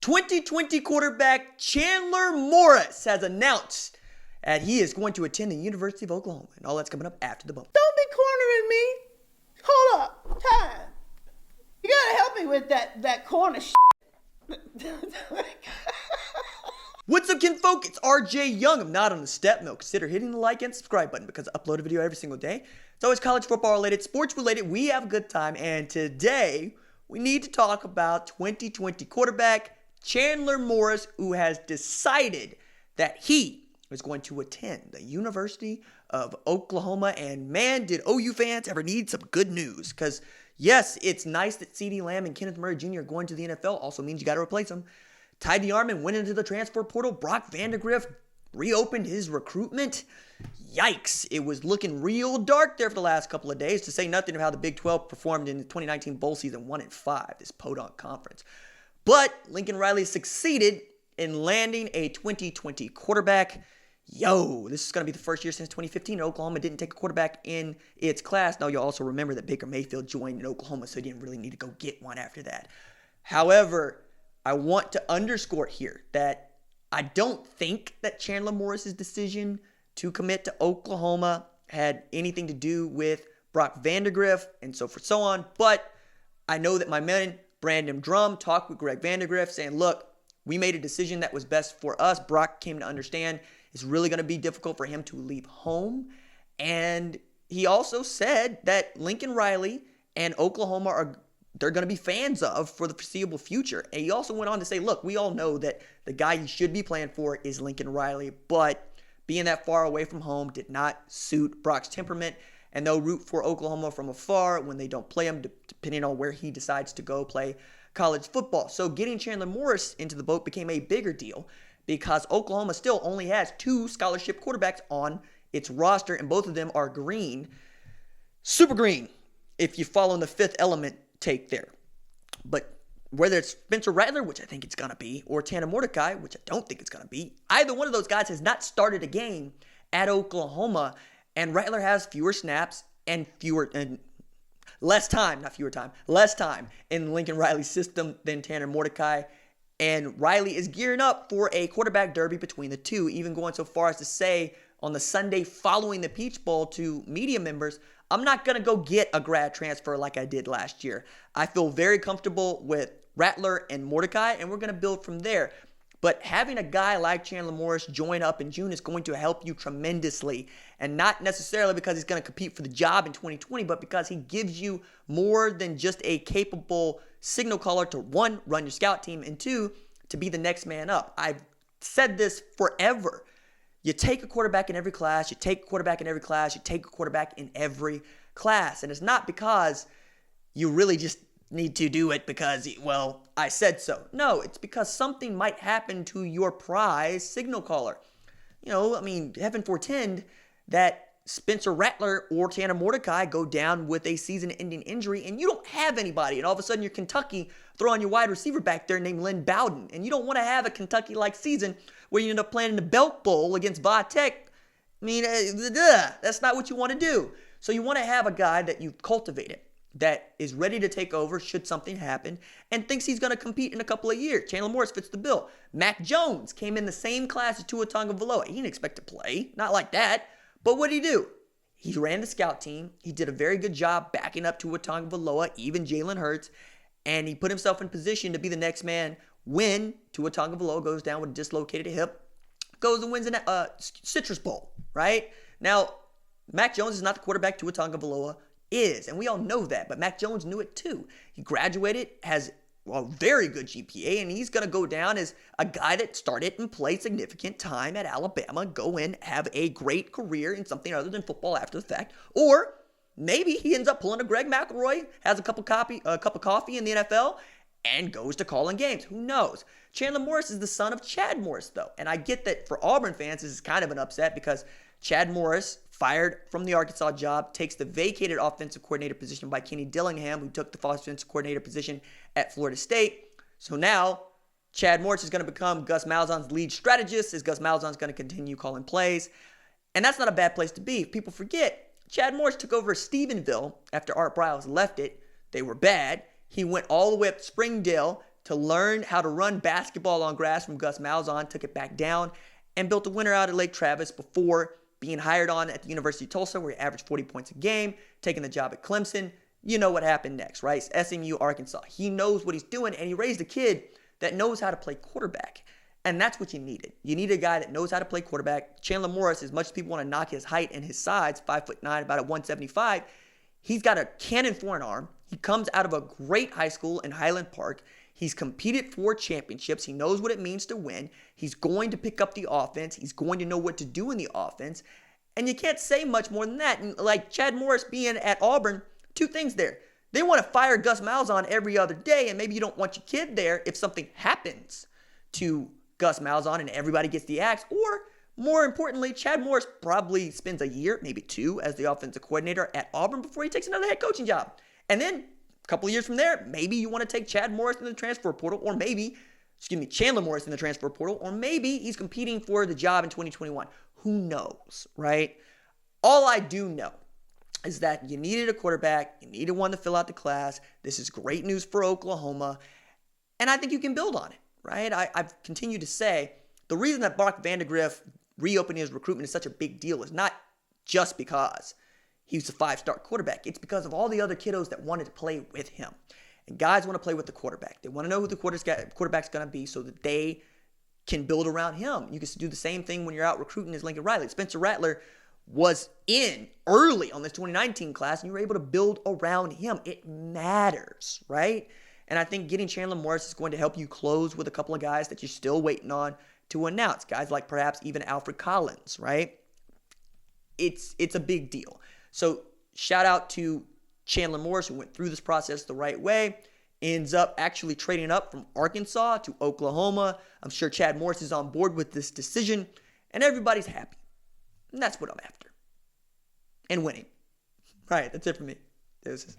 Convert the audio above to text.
2020 quarterback Chandler Morris has announced that he is going to attend the University of Oklahoma. And all that's coming up after the bump. Don't be cornering me. Hold up. Time. You gotta help me with that corner What's up, kinfolk? It's RJ Young. I'm not on the step mill. Consider hitting the like and subscribe button because I upload a video every single day. It's always college football related, sports related. We have a good time. And today, we need to talk about 2020 quarterback Chandler Morris, who has decided that he is going to attend the University of Oklahoma. And man, did OU fans ever need some good news. Because yes, it's nice that CeeDee Lamb and Kenneth Murray Jr. are going to the NFL. Also means you got to replace them. Ty DeArmond went into the transfer portal. Brock Vandagriff reopened his recruitment. Yikes. It was looking real dark there for the last couple of days, to say nothing of how the Big 12 performed in the 2019 bowl season 1-5, this podunk conference. But Lincoln Riley succeeded in landing a 2020 quarterback. Yo, this is going to be the first year since 2015 Oklahoma didn't take a quarterback in its class. Now, you'll also remember that Baker Mayfield joined in Oklahoma, so he didn't really need to go get one after that. However, I want to underscore here that I don't think that Chandler Morris's decision to commit to Oklahoma had anything to do with Brock Vandagriff and so forth, so on. But I know that my man, Brandon Drum, talked with Greg Vandagriff saying, look, we made a decision that was best for us. Brock came to understand it's really going to be difficult for him to leave home. And he also said that Lincoln Riley and Oklahoma they're going to be fans of for the foreseeable future. And he also went on to say, look, we all know that the guy you should be playing for is Lincoln Riley, but being that far away from home did not suit Brock's temperament, and they'll root for Oklahoma from afar when they don't play him, depending on where he decides to go play college football. So getting Chandler Morris into the boat became a bigger deal because Oklahoma still only has 2 scholarship quarterbacks on its roster, and both of them are green. Super green, if you follow in the Fifth Element take there. But whether it's Spencer Rattler, which I think it's going to be, or Tanner Mordecai, which I don't think it's going to be, either one of those guys has not started a game at Oklahoma, and Rattler has fewer snaps and less time in Lincoln Riley's system than Tanner Mordecai. And Riley is gearing up for a quarterback derby between the two, even going so far as to say on the Sunday following the Peach Bowl to media members, I'm not going to go get a grad transfer like I did last year. I feel very comfortable with Rattler and Mordecai, and we're going to build from there. But having a guy like Chandler Morris join up in June is going to help you tremendously. And not necessarily because he's going to compete for the job in 2020, but because he gives you more than just a capable signal caller to, 1, run your scout team, and 2, to be the next man up. I've said this forever. You take a quarterback in every class, you take a quarterback in every class, you take a quarterback in every class. And it's not because you really just need to do it because, well, I said so. No, it's because something might happen to your prize signal caller. Heaven fortend that Spencer Rattler or Tanner Mordecai go down with a season-ending injury and you don't have anybody. And all of a sudden you're Kentucky throwing your wide receiver back there named Lynn Bowden. And you don't want to have a Kentucky-like season where you end up playing in the Belk Bowl against Va Tech. That's not what you want to do. So you want to have a guy that you've cultivated that is ready to take over should something happen and thinks he's going to compete in a couple of years. Chandler Morris fits the bill. Mac Jones came in the same class as Tua Tagovailoa. He didn't expect to play. Not like that. But what did he do? He ran the scout team. He did a very good job backing up Tua Tagovailoa, even Jalen Hurts, and he put himself in position to be the next man when Tua Tagovailoa goes down with a dislocated hip, goes and wins a Citrus Bowl, right? Now, Mac Jones is not the quarterback Tua Tagovailoa is, and we all know that, but Mac Jones knew it too. He graduated, has a very good GPA, and he's going to go down as a guy that started and played significant time at Alabama, go in, have a great career in something other than football after the fact. Or maybe he ends up pulling a Greg McElroy, has a cup of coffee in the NFL, and goes to calling games. Who knows? Chandler Morris is the son of Chad Morris, though. And I get that for Auburn fans, this is kind of an upset because Chad Morris, fired from the Arkansas job, takes the vacated offensive coordinator position by Kenny Dillingham, who took the offensive coordinator position at Florida State. So now Chad Morris is going to become Gus Malzahn's lead strategist, as Gus Malzahn's going to continue calling plays. And that's not a bad place to be. If people forget, Chad Morris took over Stephenville after Art Briles left it. They were bad. He went all the way up to Springdale, to learn how to run basketball on grass from Gus Malzahn, took it back down, and built a winner out at Lake Travis before being hired on at the University of Tulsa, where he averaged 40 points a game, taking the job at Clemson. You know what happened next, right? SMU, Arkansas. He knows what he's doing, and he raised a kid that knows how to play quarterback. And that's what you needed. You need a guy that knows how to play quarterback. Chandler Morris, as much as people want to knock his height and his size, 5'9", about at 175, he's got a cannon for an arm. He comes out of a great high school in Highland Park. He's competed for championships. He knows what it means to win. He's going to pick up the offense. He's going to know what to do in the offense. And you can't say much more than that. And like Chad Morris being at Auburn, two things there. They want to fire Gus Malzahn every other day, and maybe you don't want your kid there if something happens to Gus Malzahn and everybody gets the axe. Or, more importantly, Chad Morris probably spends a year, maybe two, as the offensive coordinator at Auburn before he takes another head coaching job. And then a couple of years from there, maybe you want to take Chad Morris in the transfer portal, or maybe, Chandler Morris in the transfer portal, or maybe he's competing for the job in 2021. Who knows, right? All I do know is that you needed a quarterback, you needed one to fill out the class. This is great news for Oklahoma, and I think you can build on it, right? I've continued to say the reason that Mark Vandegrift reopening his recruitment is such a big deal is not just because he was a five-star quarterback. It's because of all the other kiddos that wanted to play with him. And guys want to play with the quarterback. They want to know who the quarterback's going to be so that they can build around him. You can do the same thing when you're out recruiting as Lincoln Riley. Spencer Rattler was in early on this 2019 class, and you were able to build around him. It matters, right? And I think getting Chandler Morris is going to help you close with a couple of guys that you're still waiting on to announce. Guys like perhaps even Alfred Collins, right? It's a big deal. So shout out to Chandler Morris, who went through this process the right way, ends up actually trading up from Arkansas to Oklahoma. I'm sure Chad Morris is on board with this decision, and everybody's happy. And that's what I'm after. And winning. All right, that's it for me. Deuces.